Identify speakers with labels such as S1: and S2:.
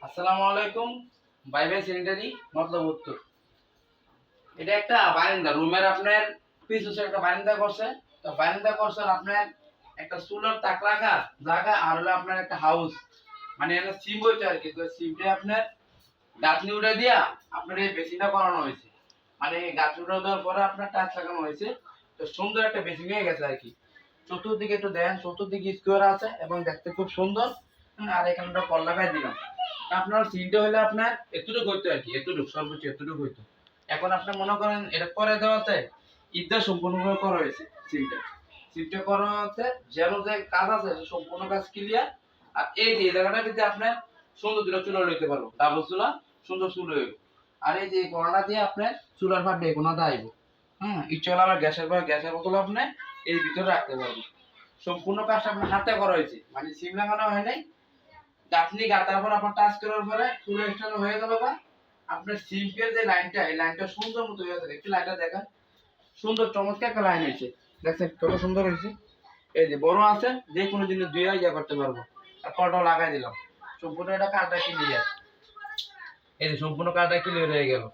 S1: আসসালামু আলাইকুম। Bye bye sanitary মতলব উত্তর। এটা একটা বারান্দা রুমের আপনার পিছনে একটা বারান্দা করছে। তো বারান্দা করছেন আপনার একটা সোলার তাক রাখা জায়গা আর হলো আপনার একটা হাউস, মানে একটা সিম বইতে আর কি। তো সিমটা আপনার গাঁথনি উঠে দিয়া আপনার এই বেসিনটা করানো হয়েছে, মানে গাঁথনি উঠে দেওয়ার পরে আপনার টাচ লাগানো হয়েছে। তো সুন্দর একটা বেসিন হয়ে গেছে আর কি। চতুর্দিকে একটু দেন, চতুর্দিকে স্কোয়ার আছে এবং দেখতে খুব সুন্দর। আর এখানে একটা কল লাগাই দিলাম। আপনার সিনটা হলে আপনার এতটুকু হইতো আর কি, এতটুকু সর্বোচ্চ এতটুকু হইতো। এখন আপনি মনে করেন এটা পরে দেওয়াতে ঈদটা সম্পূর্ণভাবে করা হয়েছে। সিমটা সিমটা করা হচ্ছে যেন যে কাজ আছে সম্পূর্ণ কাজ ক্লিয়ার। আর এই যে জায়গাটা যদি আপনার সুন্দর দুটো চুলা লইতে পারবো, ডাবল চুলা, সুন্দর চুলা হইব। আর এই যে কোনাটা দিয়ে আপনার চুলার ভাব বেগুনাটা আইব। হ্যাঁ, ইচ্ছে হলে আবার গ্যাসের বোতল আপনি এই ভিতরে রাখতে পারবেন। সম্পূর্ণ কাজটা আপনার হাতে করা হয়েছে, মানে সিম লাগানো হয় নাই। গাঁথনি গাঁথার পর আপনার টাচ করার পরে চুলা স্টার্ট হয়ে গেল। বা আপনার সিম্পের যে লাইনটা, এই লাইনটা সুন্দর মতো হয়ে গেছে। একটু লাইনটা দেখেন, সুন্দর চমৎকার একটা লাইন হয়েছে। দেখছেন কত সুন্দর হয়েছে। এই যে বড় আছে, যে কোনো জিনিস দুইয়া ইয়া করতে পারবো। আর কলটাও লাগাই দিলাম। সম্পূর্ণ এটা কাঠটা ক্লিয়ার। এই যে সম্পূর্ণ কাঠটা ক্লিয়ার হয়ে গেল।